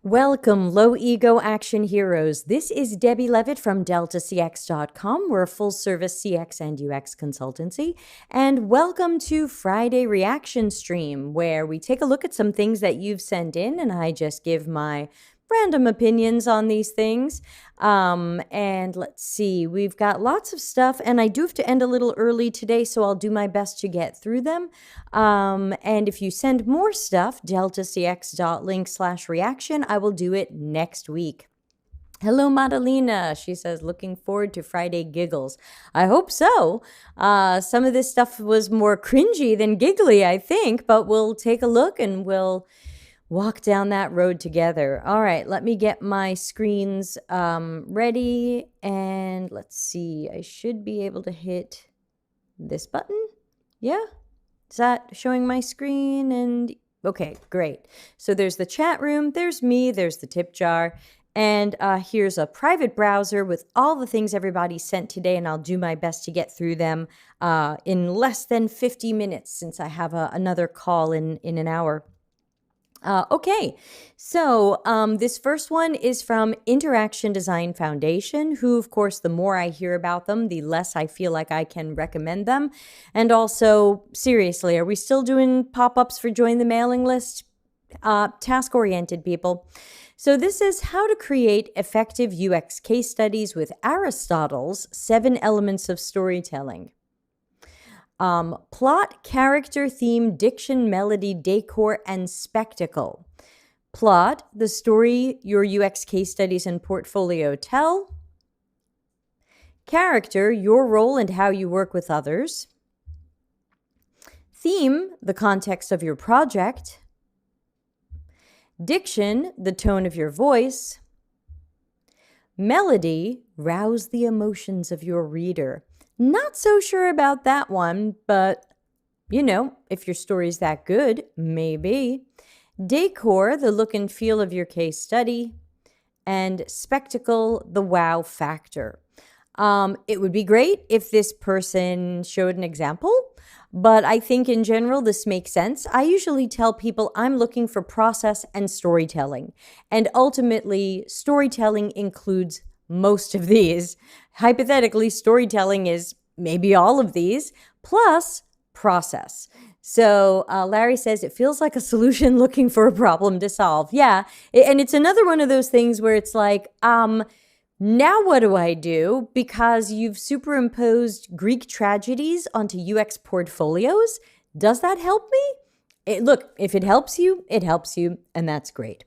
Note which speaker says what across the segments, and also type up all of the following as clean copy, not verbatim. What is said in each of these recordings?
Speaker 1: Welcome, low ego action heroes. This is Debbie Levitt from DeltaCX.com. We're a full service CX and UX consultancy. And welcome to Friday Reaction Stream, where we take a look at some things that you've sent in, and I just give my random opinions on these things. And let's see, we've got lots of stuff, and I do have to end a little early today, so I'll do my best to get through them. And if you send more stuff, deltacx.link/reaction, I will do it next week. Hello, Madalena. She says, looking forward to Friday giggles. I hope so. Some of this stuff was more cringy than giggly, I think, but we'll take a look and we'll walk down that road together. All right, let me get my screens ready. And let's see, I should be able to hit this button. Yeah? Is that showing my screen? And okay, great. So there's the chat room, there's me, there's the tip jar. And here's a private browser with all the things everybody sent today, and I'll do my best to get through them in less than 50 minutes since I have another call in an hour. Okay, so this first one is from Interaction Design Foundation, who, of course, the more I hear about them, the less I feel like I can recommend them. And also, seriously, are we still doing pop-ups for join the mailing list? Task-oriented people. So this is how to create effective UX case studies with Aristotle's 7 elements of storytelling. Plot, character, theme, diction, melody, decor, and spectacle. Plot, the story your UX case studies and portfolio tell. Character, your role and how you work with others. Theme, the context of your project. Diction, the tone of your voice. Melody, rouse the emotions of your reader. Not so sure about that one, but, you know, if your story's that good, maybe. Decor, the look and feel of your case study. And spectacle, the wow factor. It would be great if this person showed an example, but I think in general this makes sense. I usually tell people I'm looking for process and storytelling, and ultimately storytelling includes most of these. Hypothetically, storytelling is maybe all of these, plus process. So Larry says, it feels like a solution looking for a problem to solve. Yeah, and it's another one of those things where it's like, now what do I do? Because you've superimposed Greek tragedies onto UX portfolios. Does that help me? Look, if it helps you, and that's great.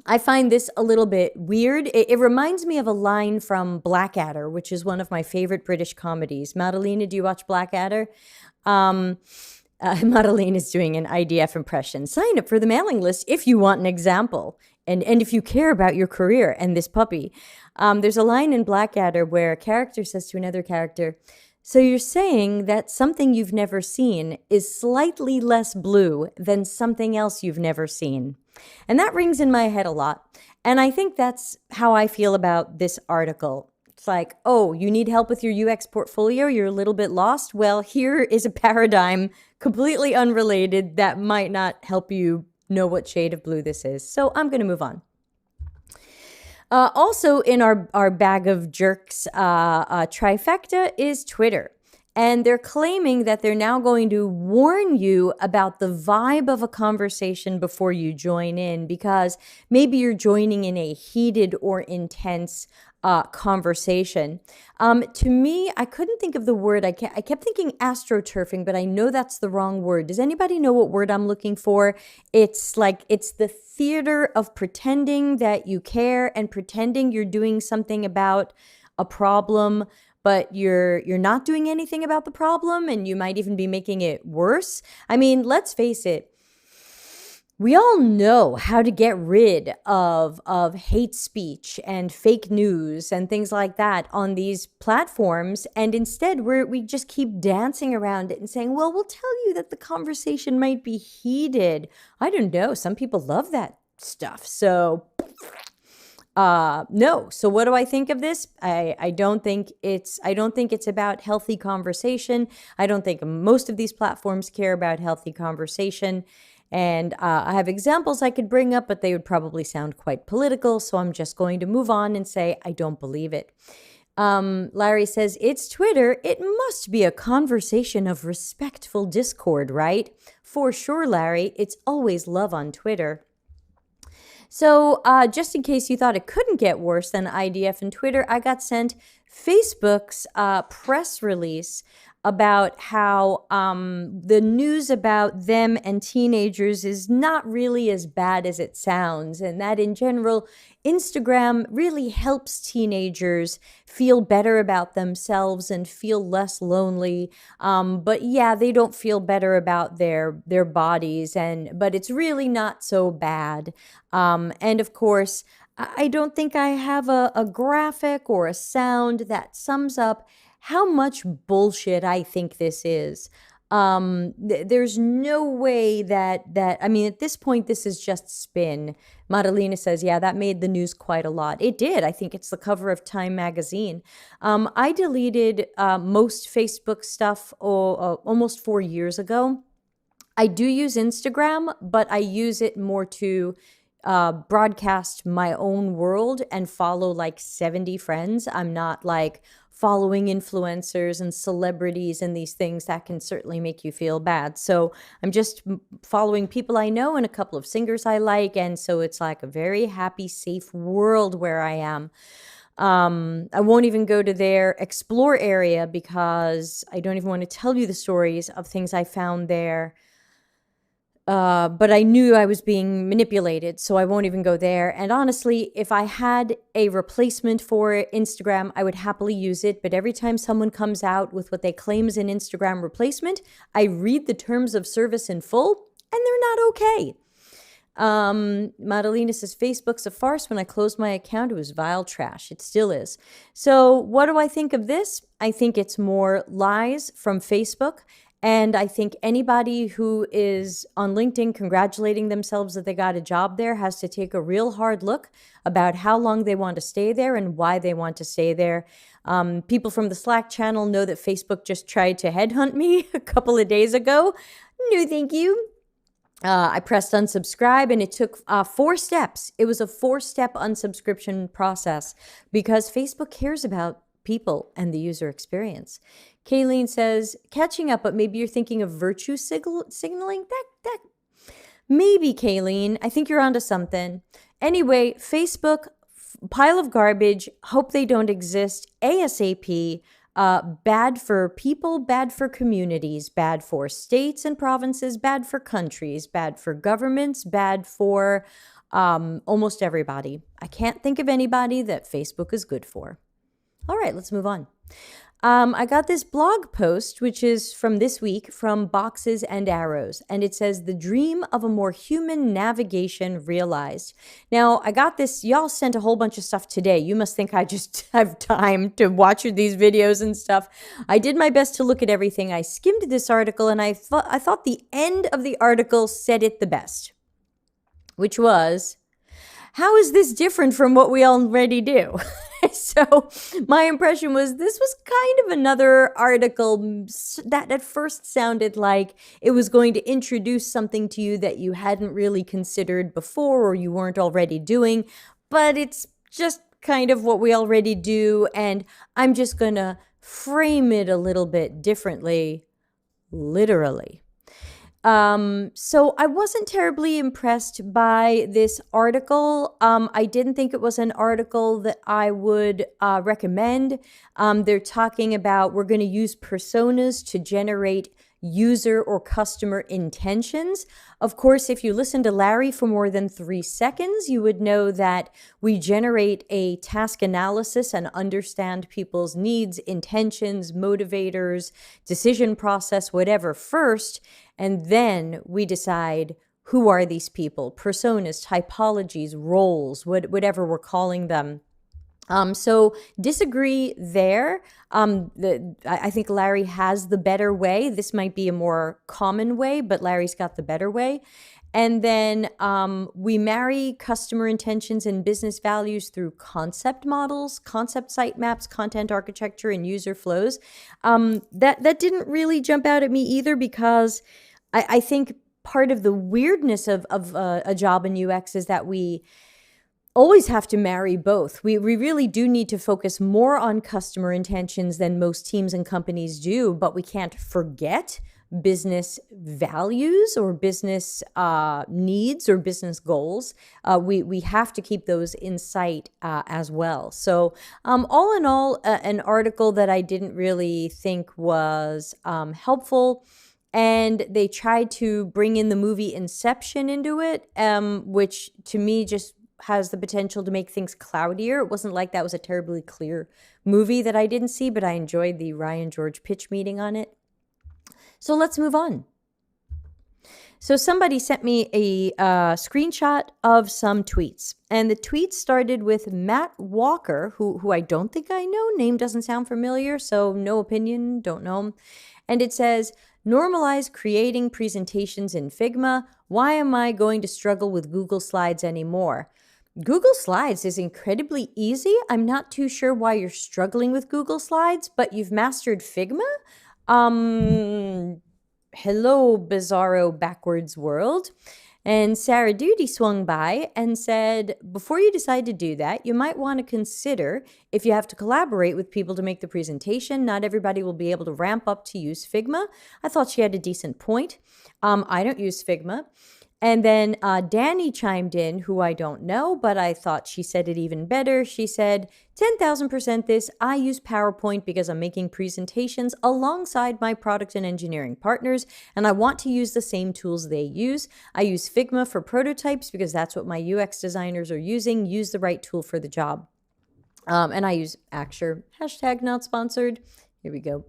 Speaker 1: I find this a little bit weird. It reminds me of a line from Blackadder, which is one of my favorite British comedies. Madalena, do you watch Blackadder? Madalena is doing an IDF impression. Sign up for the mailing list if you want an example. And if you care about your career and this puppy. There's a line in Blackadder where a character says to another character, so you're saying that something you've never seen is slightly less blue than something else you've never seen. And that rings in my head a lot. And I think that's how I feel about this article. It's like, oh, you need help with your UX portfolio? You're a little bit lost? Well, here is a paradigm completely unrelated that might not help you know what shade of blue this is. So I'm going to move on. Also in our bag of jerks trifecta is Twitter. And they're claiming that they're now going to warn you about the vibe of a conversation before you join in, because maybe you're joining in a heated or intense conversation. To me, I couldn't think of the word. I kept thinking astroturfing, but I know that's the wrong word. Does anybody know what word I'm looking for? It's like, it's the theater of pretending that you care and pretending you're doing something about a problem, but you're not doing anything about the problem, and you might even be making it worse. I mean, let's face it. We all know how to get rid of hate speech and fake news and things like that on these platforms. And instead, we just keep dancing around it and saying, well, we'll tell you that the conversation might be heated. I don't know. Some people love that stuff. So no. So what do I think of this? I don't think it's about healthy conversation. I don't think most of these platforms care about healthy conversation. And I have examples I could bring up, but they would probably sound quite political. So I'm just going to move on and say, I don't believe it. Larry says, it's Twitter. It must be a conversation of respectful discord, right? For sure, Larry. It's always love on Twitter. So just in case you thought it couldn't get worse than IDF and Twitter, I got sent Facebook's press release about how the news about them and teenagers is not really as bad as it sounds, and that in general, Instagram really helps teenagers feel better about themselves and feel less lonely. But yeah, they don't feel better about their bodies, but it's really not so bad. And of course, I don't think I have a graphic or a sound that sums up how much bullshit I think this is. There's no way that I mean, at this point, this is just spin. Madalena says, yeah, that made the news quite a lot. It did. I think it's the cover of Time magazine. I deleted most Facebook stuff almost 4 years ago. I do use Instagram, but I use it more to broadcast my own world and follow like 70 friends. I'm not like following influencers and celebrities and these things that can certainly make you feel bad. So I'm just following people I know and a couple of singers I like. And so it's like a very happy, safe world where I am. I won't even go to their explore area because I don't even want to tell you the stories of things I found there. But I knew I was being manipulated, so I won't even go there. And honestly, if I had a replacement for Instagram, I would happily use it. But every time someone comes out with what they claim is an Instagram replacement, I read the terms of service in full, and they're not okay. Madalena says, Facebook's a farce. When I closed my account, it was vile trash. It still is. So what do I think of this? I think it's more lies from Facebook. And I think anybody who is on LinkedIn congratulating themselves that they got a job there has to take a real hard look about how long they want to stay there and why they want to stay there. People from the Slack channel know that Facebook just tried to headhunt me a couple of days ago. No, thank you. I pressed unsubscribe and it took 4 steps. It was a 4-step unsubscription process because Facebook cares about people and the user experience. Kayleen says, catching up, but maybe you're thinking of virtue signaling? That maybe, Kayleen. I think you're onto something. Anyway, Facebook, pile of garbage. Hope they don't exist. ASAP. Bad for people, bad for communities, bad for states and provinces, bad for countries, bad for governments, bad for almost everybody. I can't think of anybody that Facebook is good for. All right, let's move on. I got this blog post, which is from this week, from Boxes and Arrows, and it says, the dream of a more human navigation realized. Now, I got this, y'all sent a whole bunch of stuff today. You must think I just have time to watch these videos and stuff. I did my best to look at everything. I skimmed this article, and I thought the end of the article said it the best, which was, how is this different from what we already do? So my impression was this was kind of another article that at first sounded like it was going to introduce something to you that you hadn't really considered before or you weren't already doing, but it's just kind of what we already do, and I'm just going to frame it a little bit differently, literally. So I wasn't terribly impressed by this article. I didn't think it was an article that I would recommend. They're talking about we're going to use personas to generate user or customer intentions. Of course, if you listen to Larry for more than 3 seconds, you would know that we generate a task analysis and understand people's needs, intentions, motivators, decision process, whatever first, and then we decide who are these people, personas, typologies, roles, whatever we're calling them. So disagree there. I think Larry has the better way. This might be a more common way, but Larry's got the better way. And then we marry customer intentions and business values through concept models, concept sitemaps, content architecture, and user flows. That didn't really jump out at me either because I think part of the weirdness of a job in UX is that we always have to marry both. We really do need to focus more on customer intentions than most teams and companies do, but we can't forget business values or business needs or business goals. We have to keep those in sight as well. So all in all, an article that I didn't really think was helpful. And they tried to bring in the movie Inception into it, which to me just has the potential to make things cloudier. It wasn't like that was a terribly clear movie that I didn't see, but I enjoyed the Ryan George pitch meeting on it. So let's move on. So somebody sent me a screenshot of some tweets, and the tweet started with Matt Walker, who I don't think I know. Name doesn't sound familiar, so no opinion, don't know him. And it says, normalize creating presentations in Figma. Why am I going to struggle with Google Slides anymore? Google Slides is incredibly easy. I'm not too sure why you're struggling with Google Slides, but you've mastered Figma? Hello, bizarro backwards world. And Sarah Duty swung by and said, before you decide to do that, you might want to consider if you have to collaborate with people to make the presentation. Not everybody will be able to ramp up to use Figma. I thought she had a decent point. I don't use Figma. And then Danny chimed in, who I don't know, but I thought she said it even better. She said, 10,000% this. I use PowerPoint because I'm making presentations alongside my product and engineering partners, and I want to use the same tools they use. I use Figma for prototypes because that's what my UX designers are using. Use the right tool for the job. And I use Axure. Hashtag not sponsored. Here we go.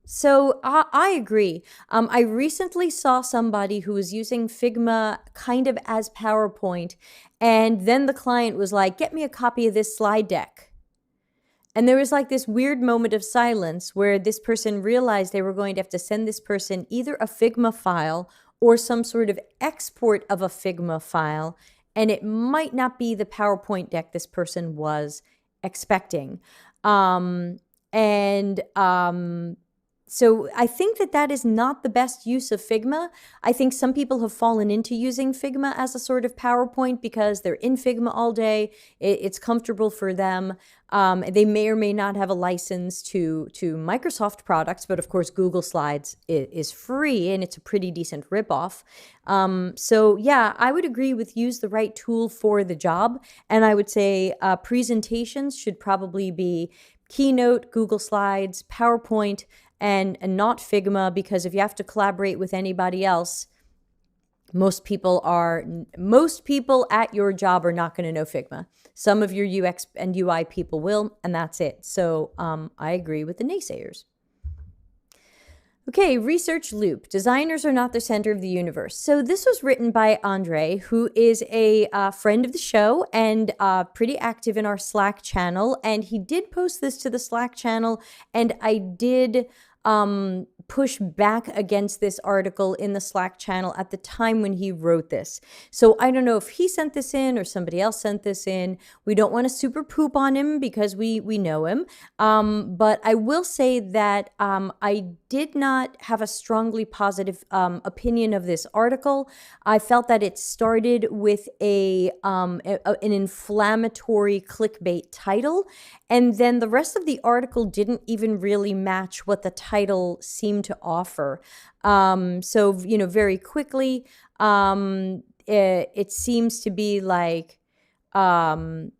Speaker 1: So I agree. I recently saw somebody who was using Figma kind of as PowerPoint, and then the client was like, get me a copy of this slide deck. And there was like this weird moment of silence where this person realized they were going to have to send this person either a Figma file or some sort of export of a Figma file, and it might not be the PowerPoint deck this person was expecting. So I think that is not the best use of Figma. I think some people have fallen into using Figma as a sort of PowerPoint because they're in Figma all day. It's comfortable for them. They may or may not have a license to Microsoft products, but of course Google Slides is free and it's a pretty decent ripoff. So yeah, I would agree with use the right tool for the job. And I would say presentations should probably be Keynote, Google Slides, PowerPoint, and not Figma, because if you have to collaborate with anybody else, most people at your job are not going to know Figma. Some of your UX and UI people will, and that's it. So I agree with the naysayers. Okay, research loop. Designers are not the center of the universe. So this was written by Andre, who is a friend of the show and pretty active in our Slack channel. And he did post this to the Slack channel, and I did push back against this article in the Slack channel at the time when he wrote this. So I don't know if he sent this in or somebody else sent this in. We don't want to super poop on him because we know him. But I will say that I did not have a strongly positive opinion of this article. I felt that it started with an inflammatory clickbait title, and then the rest of the article didn't even really match what the title seemed to offer. So, very quickly, it seems to be like that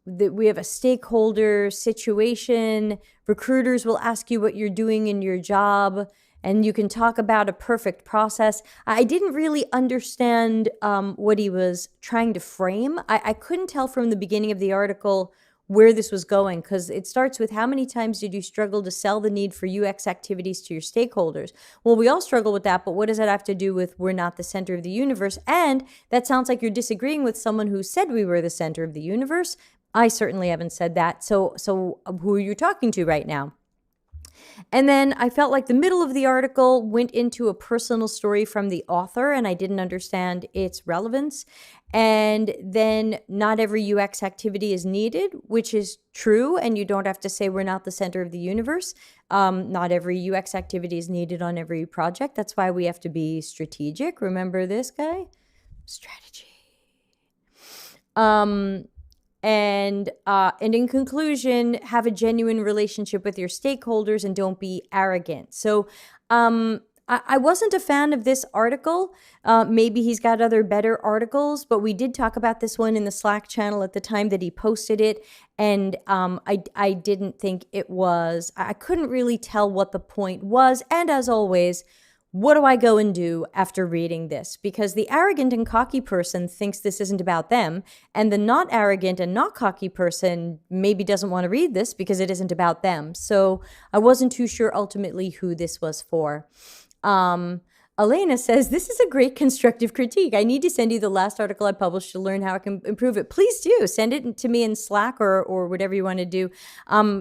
Speaker 1: we have a stakeholder situation. Recruiters will ask you what you're doing in your job, and you can talk about a perfect process. I didn't really understand what he was trying to frame. I couldn't tell from the beginning of the article where this was going, because it starts with, how many times did you struggle to sell the need for UX activities to your stakeholders? Well, we all struggle with that, but what does that have to do with we're not the center of the universe? And that sounds like you're disagreeing with someone who said we were the center of the universe. I certainly haven't said that. So who are you talking to right now? And then I felt like the middle of the article went into a personal story from the author, and I didn't understand its relevance. And then not every UX activity is needed, which is true. And you don't have to say we're not the center of the universe. Not every UX activity is needed on every project. That's why we have to be strategic. Remember this guy? Strategy. And in conclusion, have a genuine relationship with your stakeholders and don't be arrogant. So I wasn't a fan of this article. Maybe he's got other better articles, but we did talk about this one in the Slack channel at the time that he posted it. And I didn't think it was, I couldn't really tell what the point was. And as always, what do I go and do after reading this? Because the arrogant and cocky person thinks this isn't about them, and the not arrogant and not cocky person maybe doesn't want to read this because it isn't about them. So I wasn't too sure ultimately who this was for. Elena says, this is a great constructive critique. I need to send you the last article I published to learn how I can improve it. Please do. Send it to me in Slack or whatever you want to do.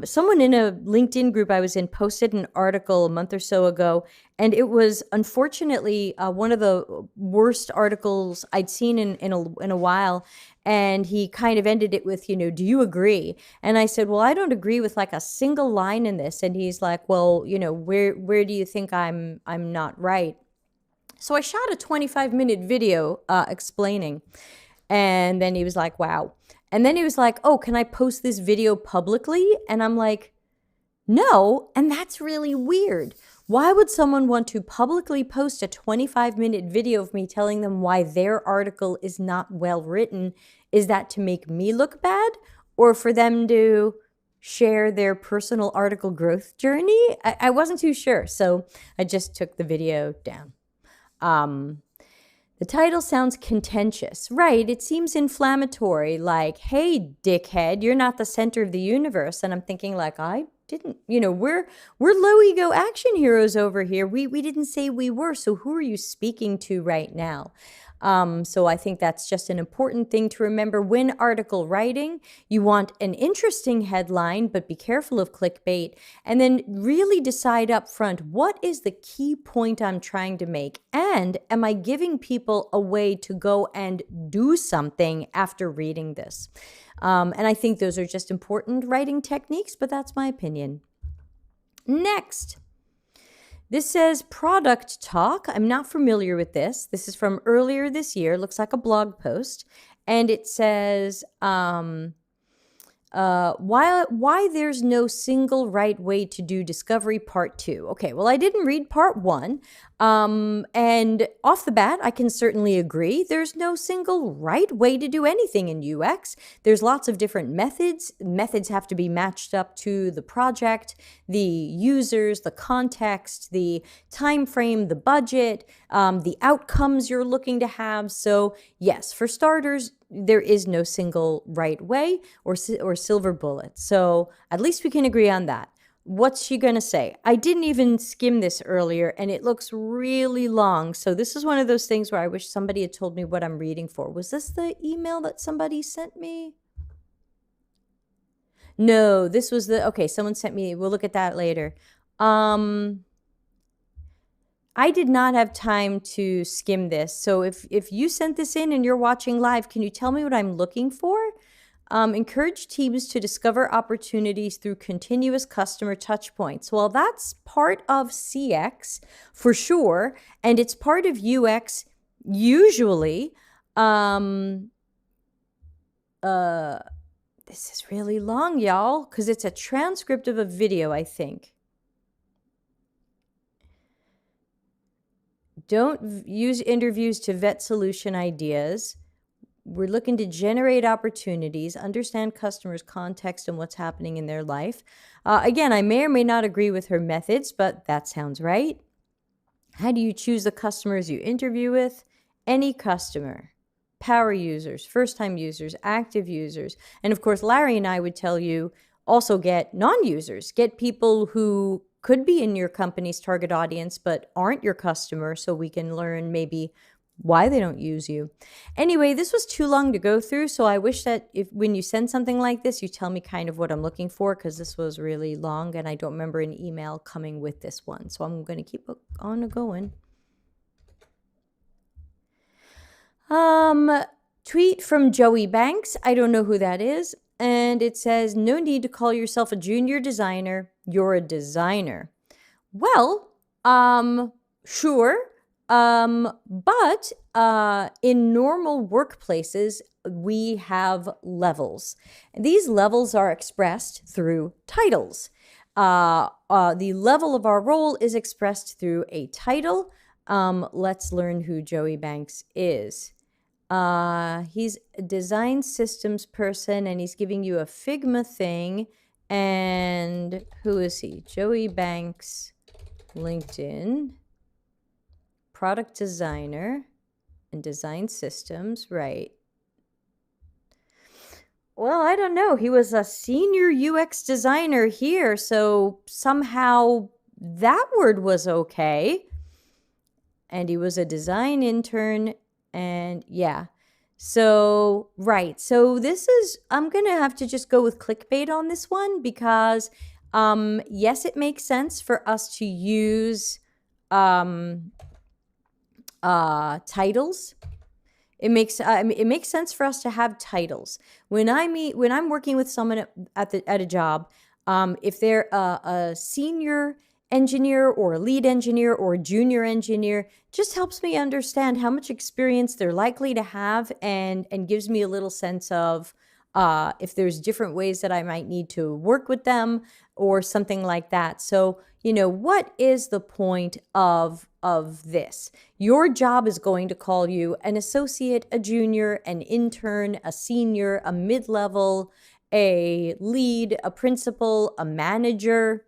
Speaker 1: Someone in a LinkedIn group I was in posted an article a month or so ago, and it was unfortunately one of the worst articles I'd seen in a while. And he kind of ended it with, do you agree? And I said, well, I don't agree with like a single line in this. And he's like, well, where do you think I'm not right? So I shot a 25-minute video explaining. And then he was like, wow. And then he was like, oh, can I post this video publicly? And I'm like, no. And that's really weird. Why would someone want to publicly post a 25-minute video of me telling them why their article is not well written? Is that to make me look bad, or for them to share their personal article growth journey? I wasn't too sure, so I just took the video down. The title sounds contentious, right? It seems inflammatory, like, hey, dickhead, you're not the center of the universe. And I'm thinking like, I didn't, we're low ego action heroes over here. We didn't say we were. So who are you speaking to right now? So I think that's just an important thing to remember when article writing. You want an interesting headline, but be careful of clickbait, and then really decide up front, what is the key point I'm trying to make? And am I giving people a way to go and do something after reading this? And I think those are just important writing techniques, but that's my opinion. Next. This says product talk. I'm not familiar with this. This is from earlier this year. Looks like a blog post. And it says, why there's no single right way to do discovery part 2. Okay, well, I didn't read part 1. And off the bat, I can certainly agree. There's no single right way to do anything in UX. There's lots of different methods. Methods have to be matched up to the project, the users, the context, the time frame, the budget, the outcomes you're looking to have. So yes, for starters, there is no single right way or silver bullet. So at least we can agree on that. What's she going to say? I didn't even skim this earlier, and it looks really long. So this is one of those things where I wish somebody had told me what I'm reading for. Was this the email that somebody sent me? No, this was okay, someone sent me, we'll look at that later. I did not have time to skim this. So if you sent this in and you're watching live, can you tell me what I'm looking for? Encourage teams to discover opportunities through continuous customer touch points. Well, that's part of CX for sure, and it's part of UX usually. This is really long, y'all, because it's a transcript of a video, I think. Don't use interviews to vet solution ideas. We're looking to generate opportunities, understand customers' context and what's happening in their life. Again, I may or may not agree with her methods, but that sounds right. How do you choose the customers you interview with? Any customer. Power users, first-time users, active users. And of course, Larry and I would tell you also get non-users. Get people who could be in your company's target audience but aren't your customer, so we can learn maybe why they don't use you. Anyway, this was too long to go through, so I wish that if when you send something like this, you tell me kind of what I'm looking for, because this was really long and I don't remember an email coming with this one. So I'm going to keep on going. Tweet from Joey Banks. I don't know who that is. And it says, no need to call yourself a junior designer. You're a designer. Well, sure. But in normal workplaces, we have levels. These levels are expressed through titles. The level of our role is expressed through a title. Let's learn who Joey Banks is. He's a design systems person, and he's giving you a Figma thing. And who is he? Joey Banks, LinkedIn, product designer and design systems, right? Well, I don't know. He was a senior UX designer here, so somehow that word was okay. And he was a design intern, and yeah. So, right. So this is, I'm going to have to just go with clickbait on this one because, yes, it makes sense for us to use titles. It makes sense for us to have titles. When I'm working with someone at a job, if they're a senior engineer or a lead engineer or a junior engineer, just helps me understand how much experience they're likely to have, and gives me a little sense of if there's different ways that I might need to work with them or something like that. So, what is the point of this? Your job is going to call you an associate, a junior, an intern, a senior, a mid-level, a lead, a principal, a manager.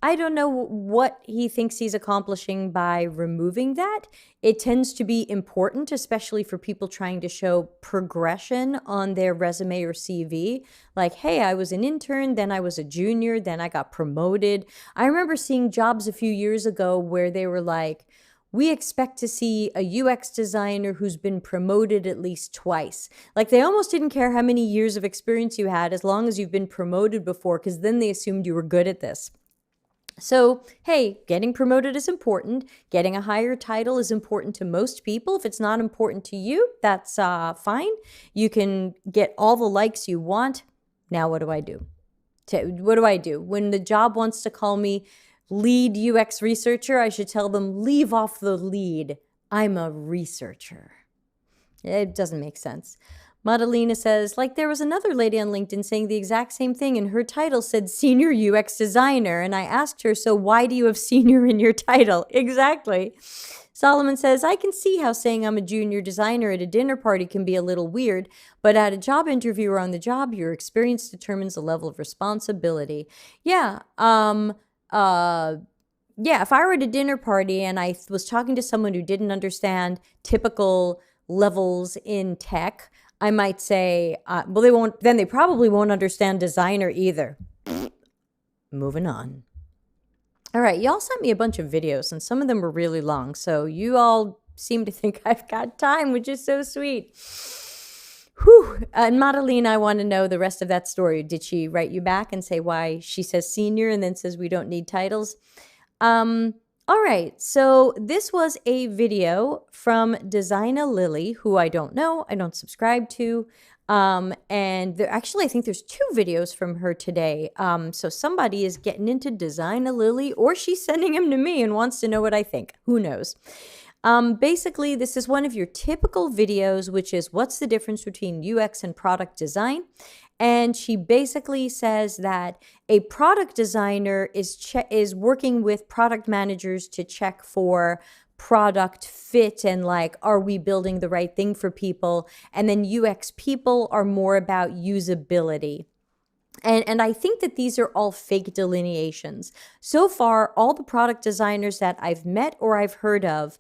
Speaker 1: I don't know what he thinks he's accomplishing by removing that. It tends to be important, especially for people trying to show progression on their resume or CV. Like, hey, I was an intern, then I was a junior, then I got promoted. I remember seeing jobs a few years ago where they were like, we expect to see a UX designer who's been promoted at least twice. Like, they almost didn't care how many years of experience you had as long as you've been promoted before, because then they assumed you were good at this. So, hey, getting promoted is important. Getting a higher title is important to most people. If it's not important to you, that's fine. You can get all the likes you want. Now, what do I do? What do I do? When the job wants to call me lead UX researcher, I should tell them, leave off the lead. I'm a researcher. It doesn't make sense. Madalena says, like, there was another lady on LinkedIn saying the exact same thing, and her title said senior UX designer. And I asked her, so why do you have senior in your title? Exactly. Solomon says, I can see how saying I'm a junior designer at a dinner party can be a little weird, but at a job interview or on the job, your experience determines the level of responsibility. Yeah. Yeah, if I were at a dinner party and I was talking to someone who didn't understand typical levels in tech, I might say, well, they probably won't understand designer either. Moving on. All right, y'all sent me a bunch of videos, and some of them were really long, so you all seem to think I've got time, which is so sweet. Whew. And Madalena, I want to know the rest of that story. Did she write you back and say why she says senior and then says we don't need titles? All right, so this was a video from Designa Lily, who I don't know, I don't subscribe to. And I think there's 2 videos from her today. So somebody is getting into Designa Lily, or she's sending them to me and wants to know what I think. Who knows? Basically, this is one of your typical videos, which is what's the difference between UX and product design? And she basically says that a product designer is working with product managers to check for product fit and like, are we building the right thing for people? And then UX people are more about usability. And I think that these are all fake delineations. So far, all the product designers that I've met or I've heard of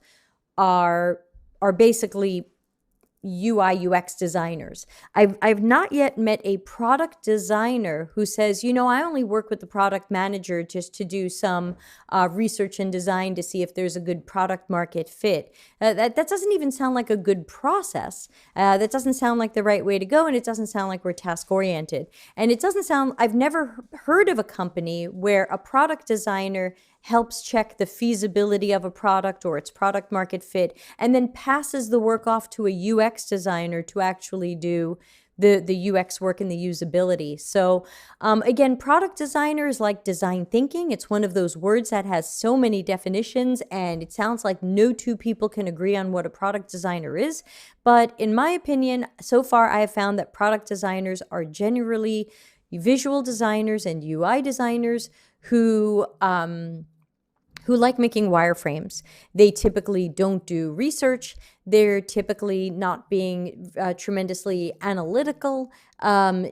Speaker 1: are basically UI UX designers. I've not yet met a product designer who says, I only work with the product manager just to do some research and design to see if there's a good product market fit. That doesn't even sound like a good process. That doesn't sound like the right way to go, and it doesn't sound like we're task oriented. And it doesn't sound, I've never heard of a company where a product designer helps check the feasibility of a product or its product market fit, and then passes the work off to a UX designer to actually do the UX work and the usability. So again, product designer is like design thinking. It's one of those words that has so many definitions, and it sounds like no two people can agree on what a product designer is. But in my opinion, so far I have found that product designers are generally visual designers and UI designers who like making wireframes. They typically don't do research. They're typically not being tremendously analytical.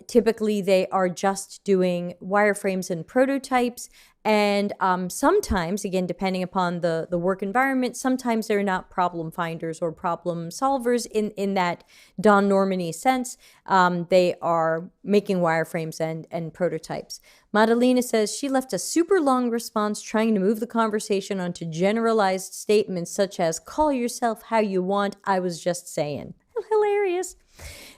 Speaker 1: Typically, they are just doing wireframes and prototypes. And sometimes, again, depending upon the work environment, sometimes they're not problem finders or problem solvers in that Don Norman-y sense. They are making wireframes and prototypes. Madalena says she left a super long response trying to move the conversation onto generalized statements such as, call yourself how you want, I was just saying. Hilarious.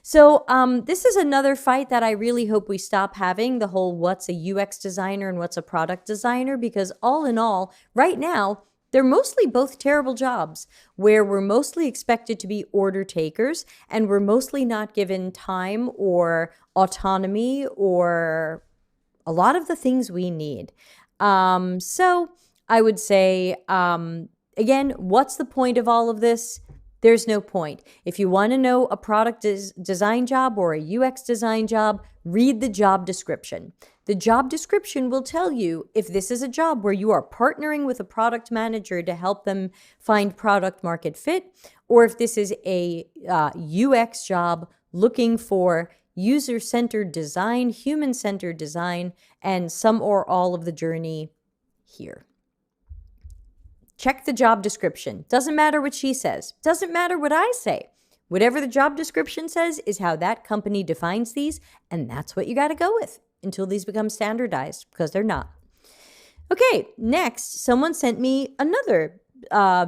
Speaker 1: So this is another fight that I really hope we stop having, the whole what's a UX designer and what's a product designer, because all in all, right now, they're mostly both terrible jobs where we're mostly expected to be order takers and we're mostly not given time or autonomy or a lot of the things we need. So I would say, again, what's the point of all of this? There's no point. If you want to know a product design job or a UX design job, read the job description. The job description will tell you if this is a job where you are partnering with a product manager to help them find product market fit, or if this is a UX job looking for user-centered design, human-centered design, and some or all of the journey here. Check the job description. Doesn't matter what she says. Doesn't matter what I say. Whatever the job description says is how that company defines these, and that's what you got to go with until these become standardized, because they're not. Okay, next, someone sent me another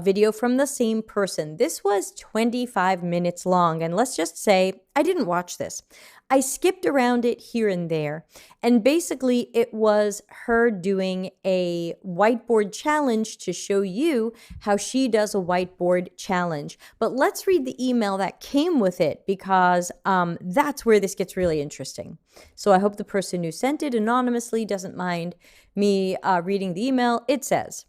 Speaker 1: video from the same person. This was 25 minutes long, and let's just say I didn't watch this. I skipped around it here and there, and basically it was her doing a whiteboard challenge to show you how she does a whiteboard challenge. But let's read the email that came with it, because that's where this gets really interesting. So I hope the person who sent it anonymously doesn't mind me reading the email. It says,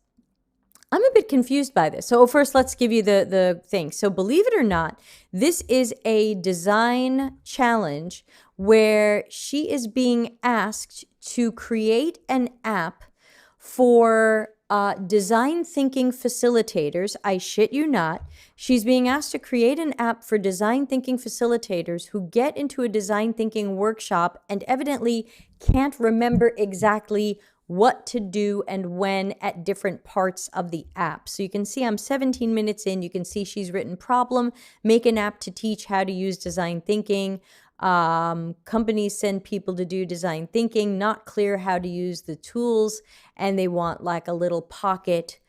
Speaker 1: I'm a bit confused by this. So first, let's give you the thing. So believe it or not, this is a design challenge where she is being asked to create an app for design thinking facilitators. I shit you not. She's being asked to create an app for design thinking facilitators who get into a design thinking workshop and evidently can't remember exactly what to do and when at different parts of the app. So you can see I'm 17 minutes in. You can see she's written problem, make an app to teach how to use design thinking. Companies send people to do design thinking, not clear how to use the tools, and they want like a little pocket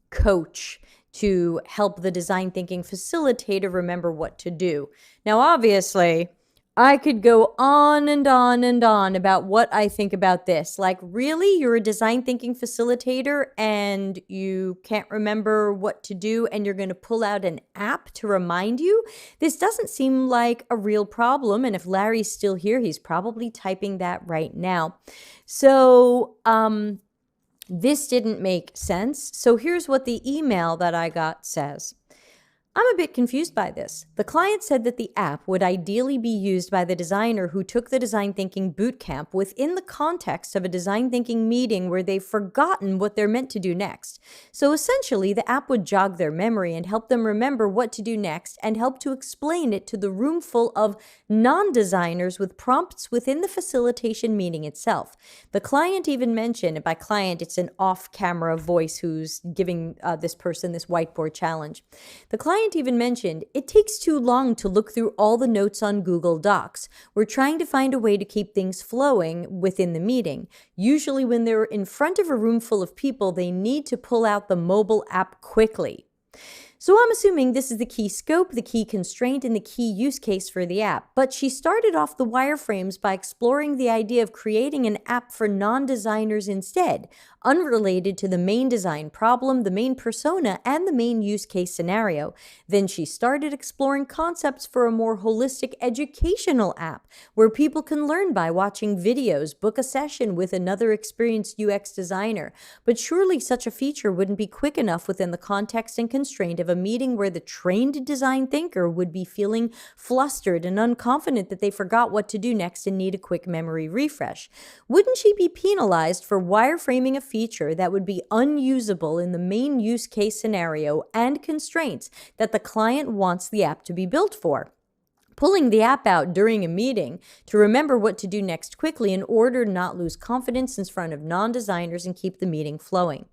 Speaker 1: coach to help the design thinking facilitator remember what to do. Now, obviously, I could go on and on and on about what I think about this. Like, really? You're a design thinking facilitator and you can't remember what to do and you're going to pull out an app to remind you? This doesn't seem like a real problem. And if Larry's still here, he's probably typing that right now. So, this didn't make sense. So here's what the email that I got says. I'm a bit confused by this. The client said that the app would ideally be used by the designer who took the design thinking bootcamp within the context of a design thinking meeting where they've forgotten what they're meant to do next. So essentially, the app would jog their memory and help them remember what to do next and help to explain it to the room full of non-designers with prompts within the facilitation meeting itself. The client even mentioned, and by client, it's an off-camera voice who's giving this person this whiteboard challenge. The client client even mentioned, it takes too long to look through all the notes on Google Docs. We're trying to find a way to keep things flowing within the meeting. Usually when they're in front of a room full of people, they need to pull out the mobile app quickly. So I'm assuming this is the key scope, the key constraint, and the key use case for the app. But she started off the wireframes by exploring the idea of creating an app for non-designers instead, unrelated to the main design problem, the main persona, and the main use case scenario. Then she started exploring concepts for a more holistic educational app where people can learn by watching videos, book a session with another experienced UX designer. But surely such a feature wouldn't be quick enough within the context and constraint of a meeting where the trained design thinker would be feeling flustered and unconfident that they forgot what to do next and need a quick memory refresh. Wouldn't she be penalized for wireframing a feature that would be unusable in the main use case scenario and constraints that the client wants the app to be built for? Pulling the app out during a meeting to remember what to do next quickly in order to not lose confidence in front of non-designers and keep the meeting flowing.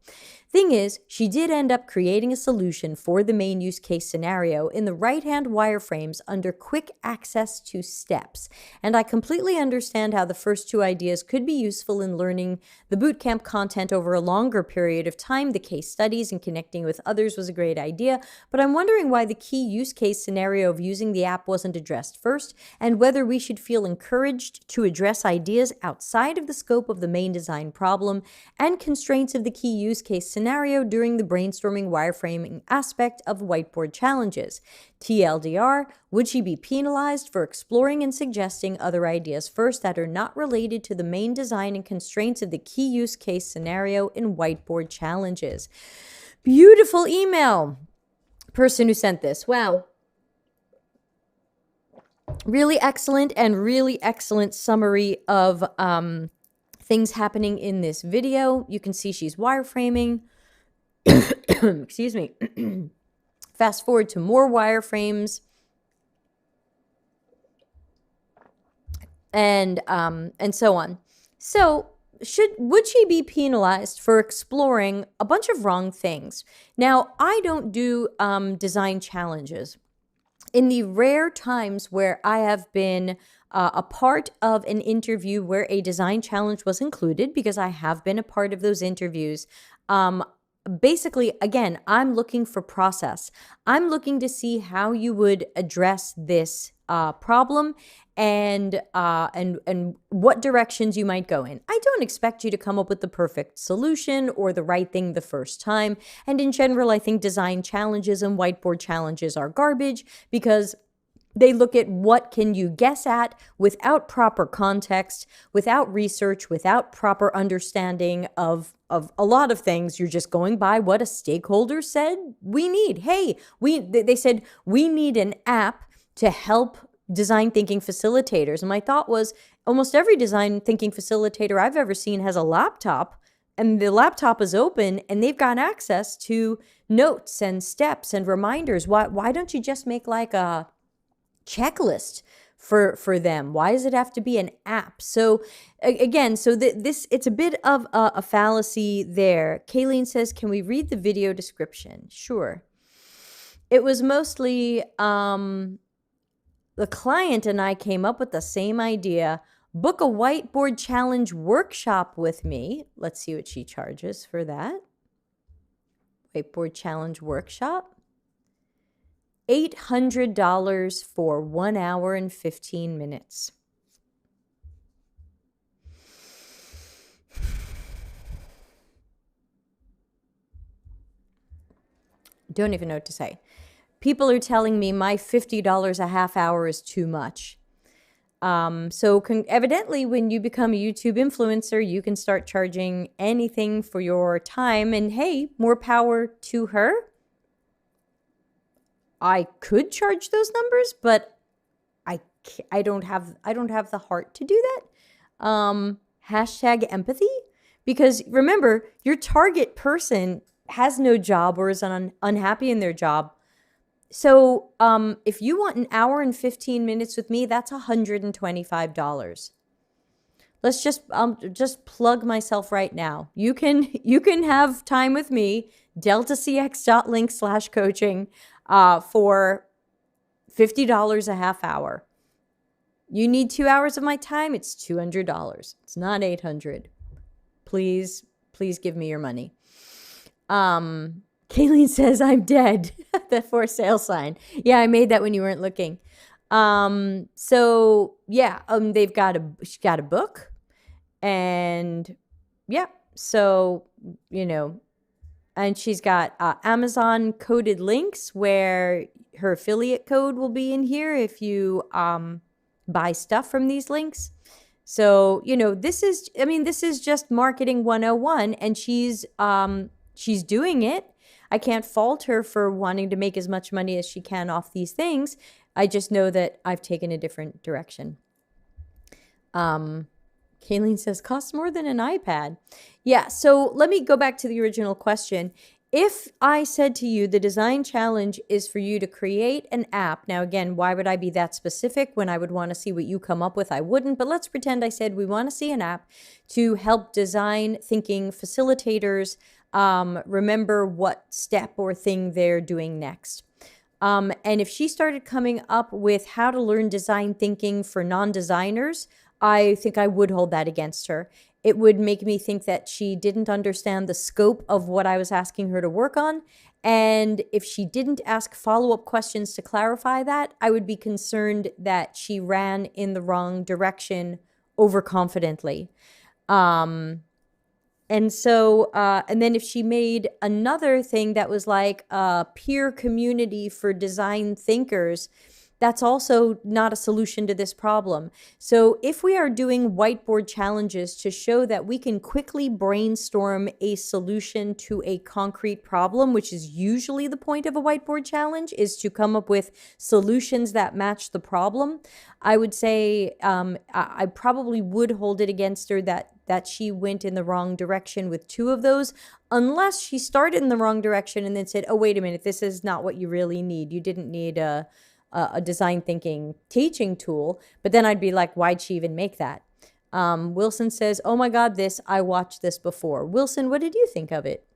Speaker 1: Thing is, she did end up creating a solution for the main use case scenario in the right-hand wireframes under quick access to steps. And I completely understand how the first two ideas could be useful in learning the bootcamp content over a longer period of time. The case studies and connecting with others was a great idea, but I'm wondering why the key use case scenario of using the app wasn't addressed first, and whether we should feel encouraged to address ideas outside of the scope of the main design problem and constraints of the key use case scenario during the brainstorming wireframing aspect of whiteboard challenges. TLDR, would she be penalized for exploring and suggesting other ideas first that are not related to the main design and constraints of the key use case scenario in whiteboard challenges? Beautiful email. Person who sent this. Wow. Really excellent and really excellent summary of things happening in this video. You can see she's wireframing. Excuse me. Fast forward to more wireframes. And so on. So would she be penalized for exploring a bunch of wrong things? Now, I don't do design challenges. In the rare times where I have been a part of an interview where a design challenge was included, because I have been a part of those interviews, basically, again, I'm looking for process. I'm looking to see how you would address this problem and what directions you might go in. I don't expect you to come up with the perfect solution or the right thing the first time. And in general, I think design challenges and whiteboard challenges are garbage because they look at what can you guess at without proper context, without research, without proper understanding of a lot of things. You're just going by what a stakeholder said we need. Hey, they said we need an app to help design thinking facilitators. And my thought was almost every design thinking facilitator I've ever seen has a laptop, and the laptop is open and they've got access to notes and steps and reminders. Why don't you just make like a checklist for them? Why does it have to be an app? So again, it's a bit of a fallacy there. Kayleen says, can we read the video description? Sure. It was mostly the client and I came up with the same idea. Book a whiteboard challenge workshop with me. Let's see what she charges for that. Whiteboard challenge workshop. $800 for 1 hour and 15 minutes. Don't even know what to say. People are telling me my $50 a half hour is too much. So evidently, when you become a YouTube influencer, you can start charging anything for your time. And hey, more power to her. I could charge those numbers, but I don't have the heart to do that. Hashtag empathy, because remember, your target person has no job or is unhappy in their job. So if you want an hour and 15 minutes with me, that's $125. Let's just plug myself right now. You can have time with me, deltacx.link/coaching. for $50 a half hour. You need 2 hours of my time, it's $200. It's not $800. Please give me your money. Kayleen says I'm dead. The for sale sign. Yeah, I made that when you weren't looking. So yeah, she's got a book, and yeah, so and she's got Amazon coded links where her affiliate code will be in here if you buy stuff from these links. So, this is just marketing 101, and she's doing it. I can't fault her for wanting to make as much money as she can off these things. I just know that I've taken a different direction. Kayleen says, costs more than an iPad. Yeah, so let me go back to the original question. If I said to you, the design challenge is for you to create an app. Now, again, why would I be that specific when I would want to see what you come up with? I wouldn't, but let's pretend I said we want to see an app to help design thinking facilitators remember what step or thing they're doing next. And if she started coming up with how to learn design thinking for non-designers, I think I would hold that against her. It would make me think that she didn't understand the scope of what I was asking her to work on. And if she didn't ask follow-up questions to clarify that, I would be concerned that she ran in the wrong direction overconfidently. And so, and then if she made another thing that was like a peer community for design thinkers, that's also not a solution to this problem. So if we are doing whiteboard challenges to show that we can quickly brainstorm a solution to a concrete problem, which is usually the point of a whiteboard challenge, is to come up with solutions that match the problem, I would say I probably would hold it against her that she went in the wrong direction with two of those, unless she started in the wrong direction and then said, oh, wait a minute, this is not what you really need. You didn't need a design thinking teaching tool. But then I'd be like, why'd she even make that? Wilson says, oh my God, I watched this before. Wilson, what did you think of it?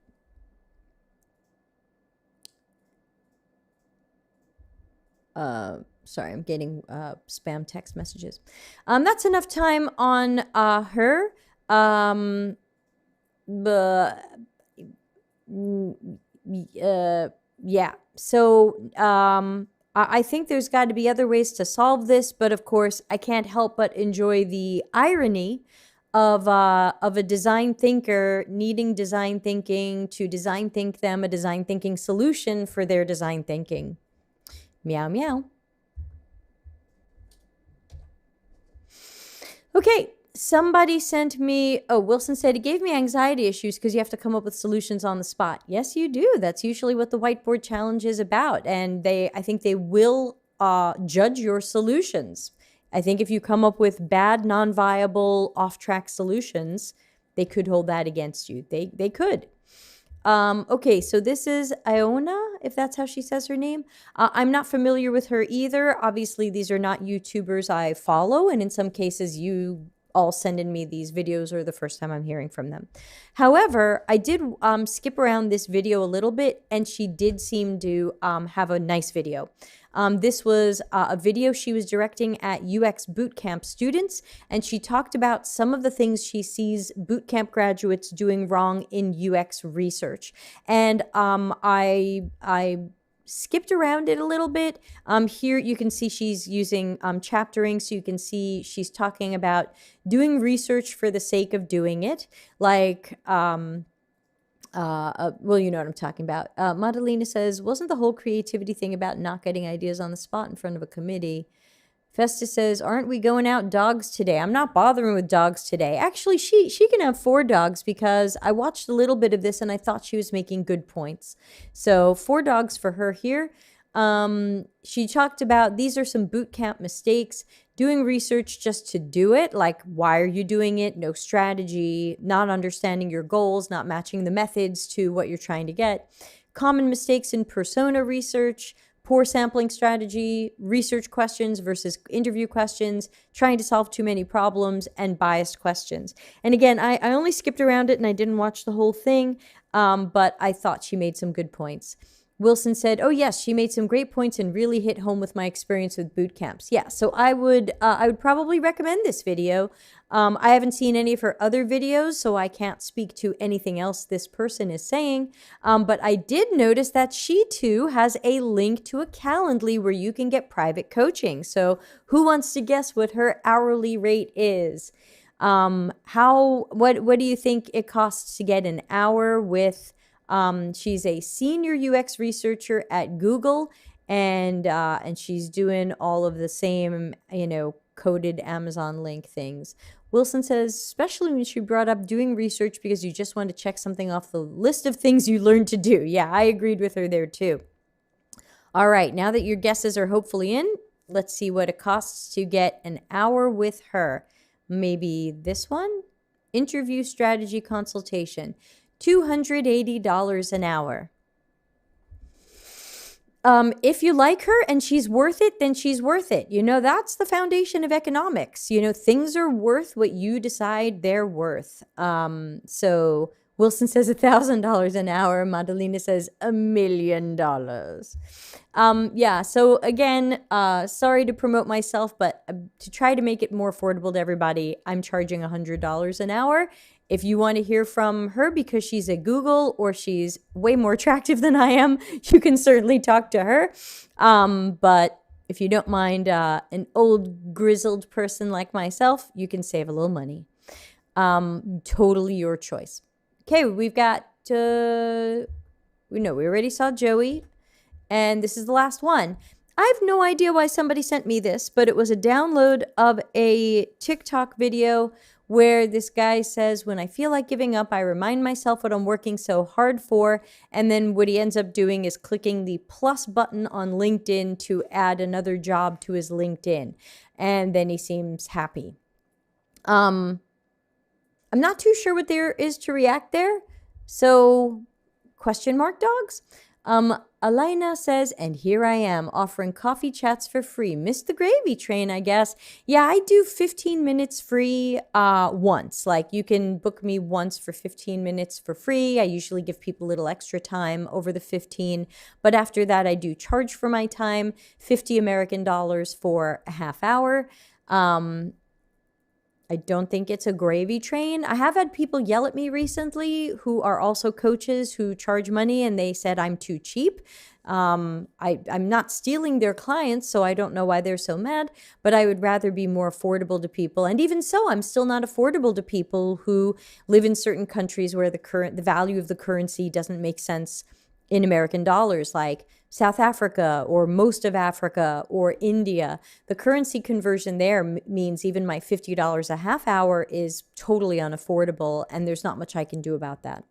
Speaker 1: Sorry, I'm getting spam text messages. That's enough time on her. Yeah. So I think there's got to be other ways to solve this, but of course, I can't help but enjoy the irony of a design thinker needing design thinking to design think them a design thinking solution for their design thinking. Meow, meow. Okay, somebody sent me, Wilson said, it gave me anxiety issues because you have to come up with solutions on the spot. Yes, you do. That's usually what the whiteboard challenge is about. And I think they will judge your solutions. I think if you come up with bad, non-viable, off-track solutions, they could hold that against you. They could. Okay, so this is Iona, if that's how she says her name. I'm not familiar with her either. Obviously, these are not YouTubers I follow, and in some cases, you all send in me these videos or the first time I'm hearing from them. However, I did skip around this video a little bit, and she did seem to have a nice video. This was a video she was directing at UX Bootcamp students, and she talked about some of the things she sees bootcamp graduates doing wrong in UX research. And I skipped around it a little bit. Here you can see she's using chaptering, so you can see she's talking about doing research for the sake of doing it, like well, you know what I'm talking about. Madalena says, wasn't the whole creativity thing about not getting ideas on the spot in front of a committee? Festus says, aren't we going out dogs today? I'm not bothering with dogs today. Actually, she can have 4 dogs because I watched a little bit of this and I thought she was making good points. So 4 dogs for her here. She talked about these are some boot camp mistakes, doing research just to do it, like why are you doing it, no strategy, not understanding your goals, not matching the methods to what you're trying to get, common mistakes in persona research, poor sampling strategy, research questions versus interview questions, trying to solve too many problems, and biased questions. And again, I only skipped around it and I didn't watch the whole thing, but I thought she made some good points. Wilson said, "Oh yes, she made some great points and really hit home with my experience with boot camps." Yeah, so I would probably recommend this video. I haven't seen any of her other videos, so I can't speak to anything else this person is saying. But I did notice that she too has a link to a Calendly where you can get private coaching. So who wants to guess what her hourly rate is? What do you think it costs to get an hour with? She's a senior UX researcher at Google, and she's doing all of the same, coded Amazon link things. Wilson says, especially when she brought up doing research because you just want to check something off the list of things you learned to do. Yeah, I agreed with her there too. All right, now that your guesses are hopefully in, let's see what it costs to get an hour with her. Maybe this one? Interview strategy consultation. $280 an hour. If you like her and she's worth it, then she's worth it. That's the foundation of economics. Things are worth what you decide they're worth. So Wilson says $1,000 an hour. Madalena says $1 million. Yeah, so again, sorry to promote myself, but to try to make it more affordable to everybody, I'm charging $100 an hour. If you want to hear from her because she's at Google or she's way more attractive than I am, you can certainly talk to her. But if you don't mind an old grizzled person like myself, you can save a little money. Totally your choice. Okay, we've got, we already saw Joey, and this is the last one. I have no idea why somebody sent me this, but it was a download of a TikTok video where this guy says, when I feel like giving up, I remind myself what I'm working so hard for. And then what he ends up doing is clicking the plus button on LinkedIn to add another job to his LinkedIn. And then he seems happy. I'm not too sure what there is to react there. So, question mark dogs? Elena says, and here I am offering coffee chats for free. Missed the gravy train, I guess. Yeah, I do 15 minutes free once. Like you can book me once for 15 minutes for free. I usually give people a little extra time over the 15. But after that, I do charge for my time, 50 American dollars for a half hour. I don't think it's a gravy train. I have had people yell at me recently who are also coaches who charge money and they said I'm too cheap. I'm not stealing their clients, so I don't know why they're so mad, but I would rather be more affordable to people. And even so, I'm still not affordable to people who live in certain countries where the value of the currency doesn't make sense in American dollars, like South Africa or most of Africa or India. The currency conversion there means even my $50 a half hour is totally unaffordable, and there's not much I can do about that.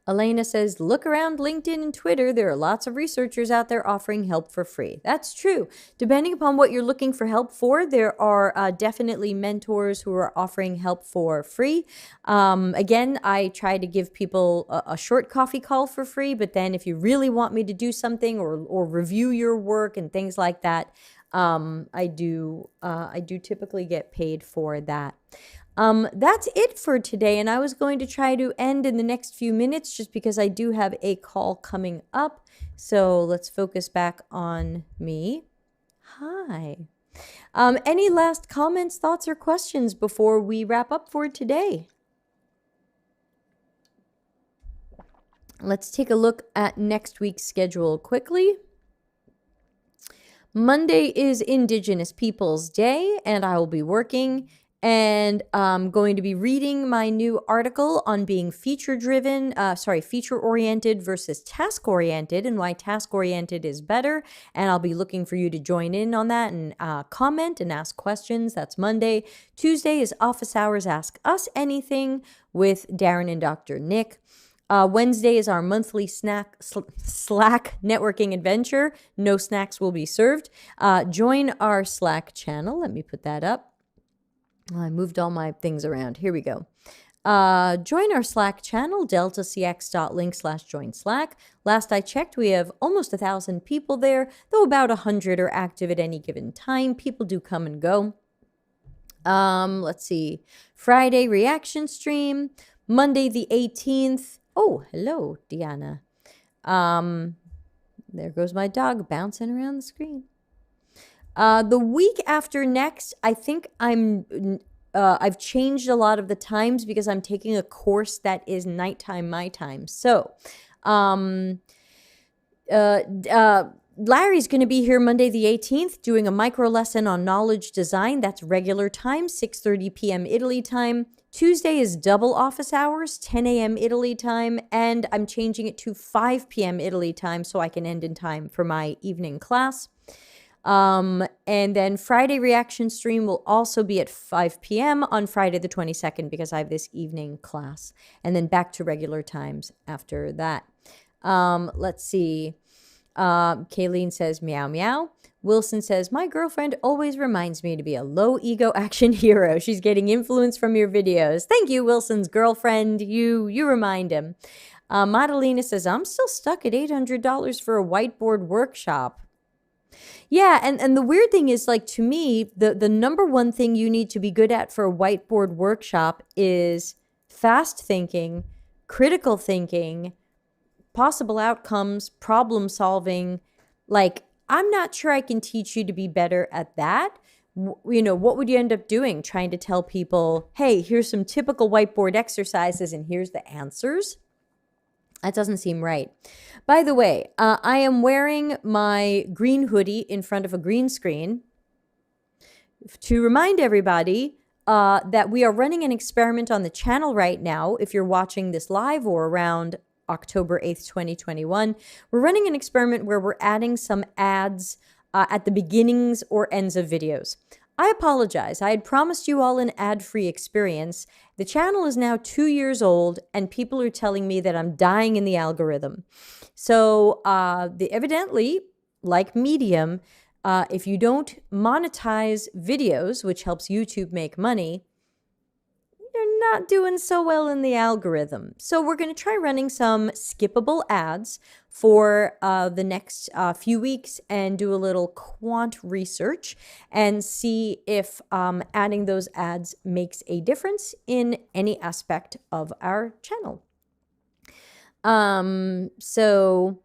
Speaker 1: Elena says, look around LinkedIn and Twitter. There are lots of researchers out there offering help for free. That's true. Depending upon what you're looking for help for, there are definitely mentors who are offering help for free. Again, I try to give people a short coffee call for free, but then if you really want me to do something or review your work and things like that, I do typically get paid for that. That's it for today, and I was going to try to end in the next few minutes just because I do have a call coming up. So let's focus back on me. Hi. Any last comments, thoughts, or questions before we wrap up for today? Let's take a look at next week's schedule quickly. Monday is Indigenous Peoples Day, and I will be working. And I'm going to be reading my new article on being feature-oriented versus task-oriented and why task-oriented is better. And I'll be looking for you to join in on that and comment and ask questions. That's Monday. Tuesday is Office Hours Ask Us Anything with Darren and Dr. Nick. Wednesday is our monthly Slack networking adventure. No snacks will be served. Join our Slack channel. Let me put that up. I moved all my things around. Here we go. Join our Slack channel, deltacx.link/join Slack. Last I checked, we have almost 1,000 people there, though about 100 are active at any given time. People do come and go. Let's see. Friday reaction stream. Monday the 18th. Oh, hello, Deanna. There goes my dog bouncing around the screen. The week after next, I think I've changed a lot of the times because I'm taking a course that is nighttime my time. So, Larry's going to be here Monday the 18th doing a micro lesson on knowledge design. That's regular time, 6:30 p.m. Italy time. Tuesday is double office hours, 10 a.m. Italy time, and I'm changing it to 5 p.m. Italy time so I can end in time for my evening class. And then Friday reaction stream will also be at 5 p.m. on Friday the 22nd because I have this evening class, and then back to regular times after that. Let's see. Kayleen says, meow, meow. Wilson says, my girlfriend always reminds me to be a low ego action hero. She's getting influence from your videos. Thank you, Wilson's girlfriend. You remind him. Madalena says, I'm still stuck at $800 for a whiteboard workshop. Yeah, and the weird thing is, like, to me, the number one thing you need to be good at for a whiteboard workshop is fast thinking, critical thinking, possible outcomes, problem solving. Like, I'm not sure I can teach you to be better at that. You know, what would you end up doing? Trying to tell people, hey, here's some typical whiteboard exercises and here's the answers? That doesn't seem right. By the way, I am wearing my green hoodie in front of a green screen to remind everybody that we are running an experiment on the channel right now. If you're watching this live or around October 8th, 2021, we're running an experiment where we're adding some ads at the beginnings or ends of videos. I apologize. I had promised you all an ad-free experience. The channel is now 2 years old, and people are telling me that I'm dying in the algorithm. So evidently, like Medium, if you don't monetize videos, which helps YouTube make money, you're not doing so well in the algorithm. So we're going to try running some skippable ads for the next few weeks and do a little quant research and see if adding those ads makes a difference in any aspect of our channel. So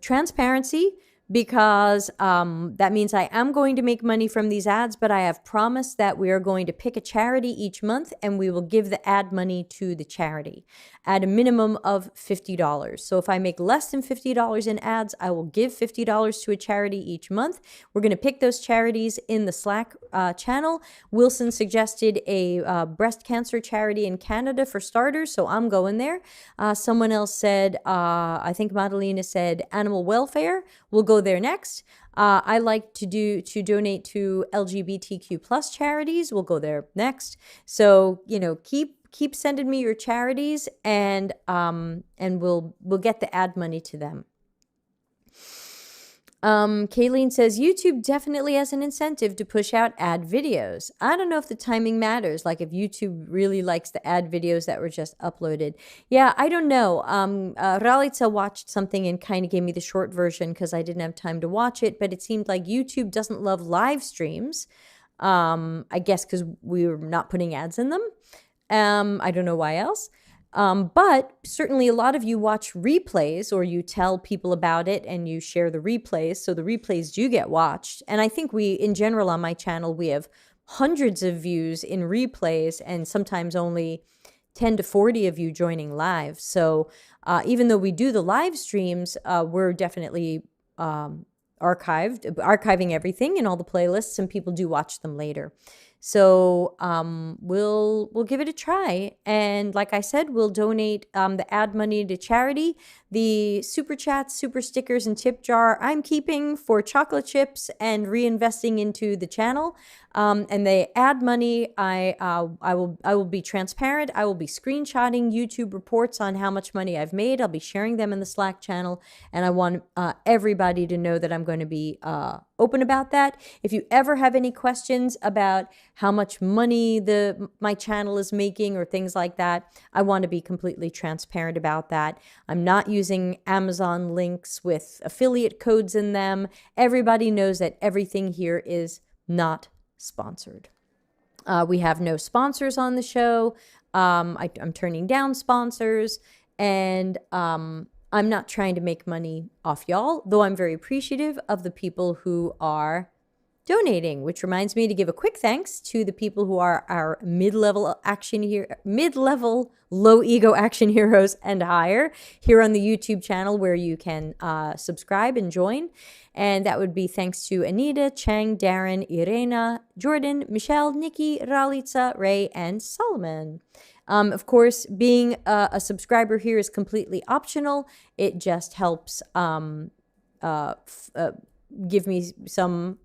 Speaker 1: transparency, because that means I am going to make money from these ads, but I have promised that we are going to pick a charity each month and we will give the ad money to the charity at a minimum of $50. So if I make less than $50 in ads, I will give $50 to a charity each month. We're going to pick those charities in the Slack channel. Wilson suggested a breast cancer charity in Canada for starters, so I'm going there. Someone else said, I think Madalena said animal welfare. We'll go there next. I like to donate to LGBTQ plus charities. We'll go there next. So, you know, keep sending me your charities, and we'll get the ad money to them. Kayleen says, YouTube definitely has an incentive to push out ad videos. I don't know if the timing matters, like if YouTube really likes the ad videos that were just uploaded. Yeah, I don't know. Ralica watched something and kind of gave me the short version because I didn't have time to watch it, but it seemed like YouTube doesn't love live streams. I guess because we were not putting ads in them. I don't know why else. But certainly a lot of you watch replays, or you tell people about it and you share the replays. So the replays do get watched. And I think in general on my channel, we have hundreds of views in replays and sometimes only 10 to 40 of you joining live. So even though we do the live streams, we're definitely archiving everything in all the playlists, and people do watch them later. So we'll give it a try. And like I said, we'll donate the ad money to charity. The super chats, super stickers, and tip jar I'm keeping for chocolate chips and reinvesting into the channel. And the ad money, I will be transparent. I will be screenshotting YouTube reports on how much money I've made. I'll be sharing them in the Slack channel, and I want everybody to know that I'm going to be open about that. If you ever have any questions about how much money my channel is making or things like that, I want to be completely transparent about that. I'm not using Amazon links with affiliate codes in them. Everybody knows that everything here is not sponsored. We have no sponsors on the show. I'm turning down sponsors, and I'm not trying to make money off y'all, though I'm very appreciative of the people who are donating, which reminds me to give a quick thanks to the people who are our mid-level low ego action heroes and higher here on the YouTube channel, where you can subscribe and join. And that would be thanks to Anita, Chang, Darren, Irena, Jordan, Michelle, Nikki, Ralitza, Ray, and Solomon. Of course, being a subscriber here is completely optional. It just helps give me some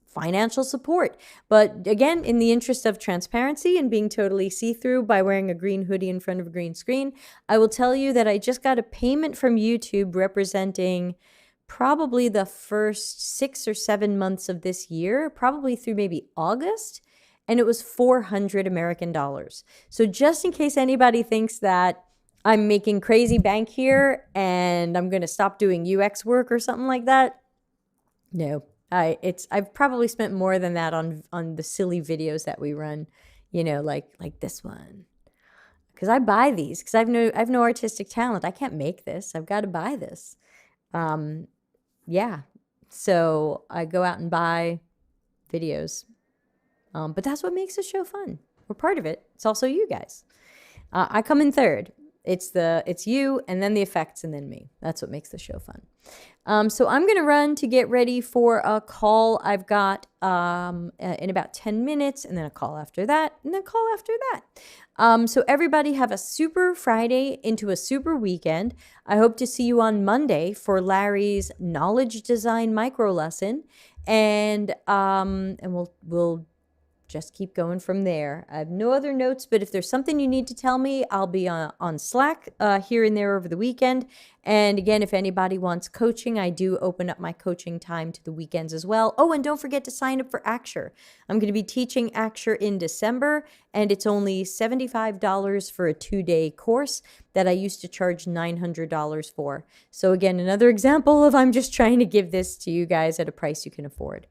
Speaker 1: financial support. But again, in the interest of transparency and being totally see-through by wearing a green hoodie in front of a green screen, I will tell you that I just got a payment from YouTube representing probably the first 6 or 7 months of this year, probably through maybe August, and it was 400 American dollars. So just in case anybody thinks that I'm making crazy bank here and I'm going to stop doing UX work or something like that, no. I've probably spent more than that on the silly videos that we run, like this one. Because I buy these because I've no artistic talent. I can't make this. I've got to buy this. Yeah. So I go out and buy videos. But that's what makes the show fun. We're part of it. It's also you guys. I come in third. It's you, and then the effects, and then me. That's what makes the show fun. So I'm going to run to get ready for a call I've got in about 10 minutes, and then a call after that, and then a call after that. So everybody have a super Friday into a super weekend. I hope to see you on Monday for Larry's knowledge design micro lesson, and we'll just keep going from there. I have no other notes, but if there's something you need to tell me, I'll be on Slack here and there over the weekend. And again, if anybody wants coaching, I do open up my coaching time to the weekends as well. Oh, and don't forget to sign up for Axure. I'm going to be teaching Axure in December, and it's only $75 for a 2-day course that I used to charge $900 for. So again, another example of I'm just trying to give this to you guys at a price you can afford.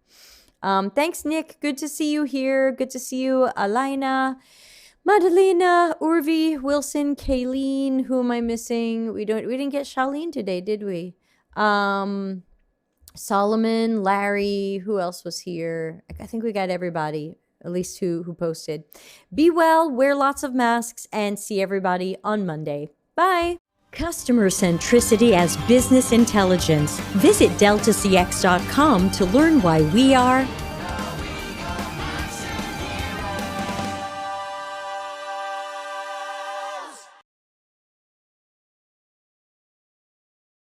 Speaker 1: Thanks, Nick. Good to see you here. Good to see you, Alina, Madalena, Urvi, Wilson, Kayleen. Who am I missing? We didn't get Charlene today, did we? Solomon, Larry. Who else was here? I think we got everybody, at least who posted. Be well, wear lots of masks, and see everybody on Monday. Bye. Customer centricity as business intelligence. Visit deltacx.com to learn why we are